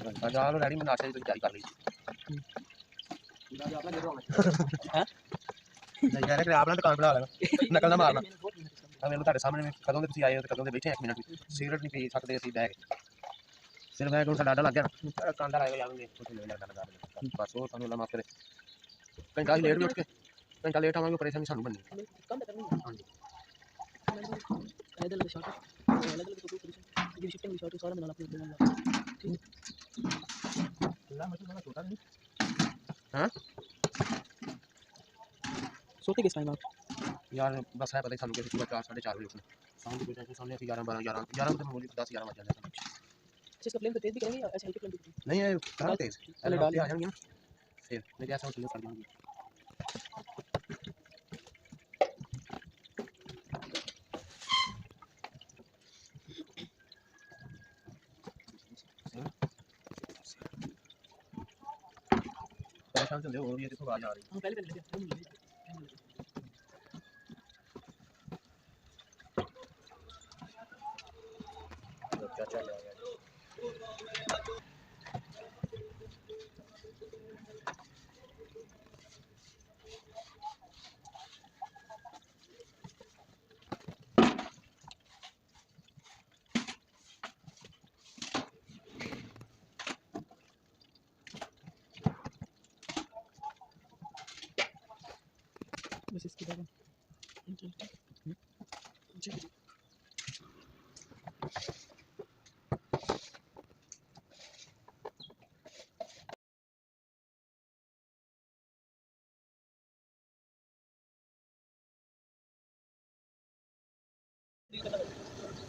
जाल रेडी मैं नाश्ते की तैयारी कर ली हैं नहीं यार अपना दुकान बना लेना नकल ना मारना अब मैं ਤੁਹਾਡੇ ਸਾਹਮਣੇ ਕਦੋਂ ਦੇ ਤੁਸੀਂ ਆਏ ਹੋ ਤੇ ਕਦੋਂ ਦੇ ਬੈਠੇ 1 ਮਿੰਟ ਸਿਗਰਟ ਨਹੀਂ ਪੀ ਸਕਦੇ ਅਸੀਂ ਬੈਗ ਸਿਰਫ ਬੈਗ ਹੁਣ ਸਾਡਾ ਡਾਡਾ ਲੱਗ ਗਿਆ ਨਾ ਕਾਂਡਾ ਲਾਏਗਾ ਯਾਰ ਉਹਨੇ ਕੁਝ ਨਹੀਂ ਲੱਗਦਾ ਬਸ ਉਹ ਸਾਨੂੰ ਅੱਲਾ ਮਾਫ ਕਰੇ ਘੰਟਾ ਲੇਟ ਵੀ ਉੱਠ ਕੇ ਘੰਟਾ ਲੇਟ ਆਵਾਂਗੇ ਪਰੇਸ਼ਾਨੀ ਸਾਨੂੰ ਬੰਨੀ ਕੰਮ ਕਰਨੀ ਹਾਂਜੀ ਇਹਦੇ ਲਈ ਸ਼ਾਟ ਇਹਦੇ ਲਈ ਕੋਈ ਪਰੇਸ਼ਾਨੀ ਜਿਹੜੀ ਸ਼ਿਫਟਿੰਗ ਦੀ ਸ਼ਾਟ ਸਾਰਾ ਬਣਾ ਲਾ ਆਪਣੇ ਨਾਲ ਠੀਕ ਲਾ ਮਤਲਬ ਨਾ ਛੋਟਾ नहीं हां सोते किस टाइम आप यार बस है पता ही सानू कि सुबह 4 4:30 बजे उठना शाम की कोई सामने 11 12 11 बजे मामूली 10 11 बज जाते हैं इसका फ्लेम तो तेज भी करेंगे या ऐसे हल्के फ्लेम पे नहीं है करा तेज पहले डाल आ जाएंगे ना फिर मैं जैसा उसको कर दूंगी परेशान चल हो रही है देखो आवाज आ रही है हां पहले लगे क्या चल रहा है बस इसके बाद जी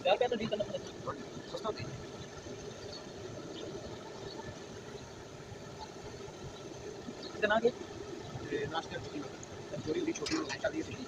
यार क्या तो डील करना पड़ेगा सस्ता होता है कितना के नाश्ते की थोड़ी छोटी होनी चाहिए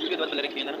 के बाद रखिए ना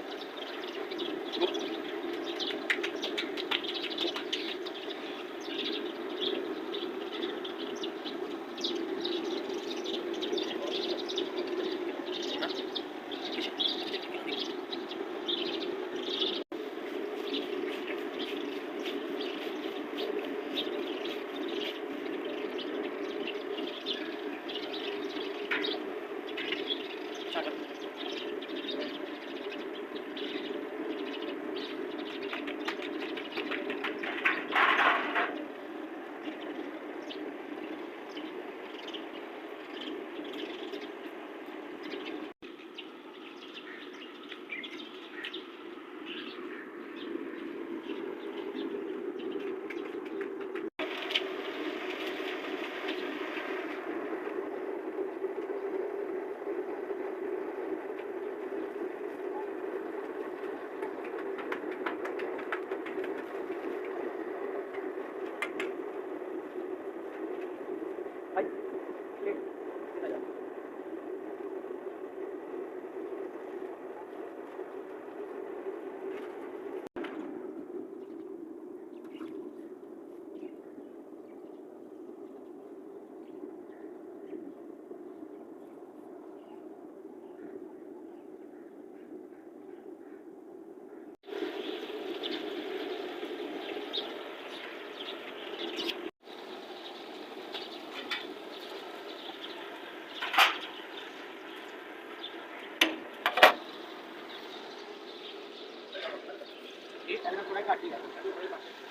ਥੋੜਾ ਘੱਟ ਹੀ ਕਰ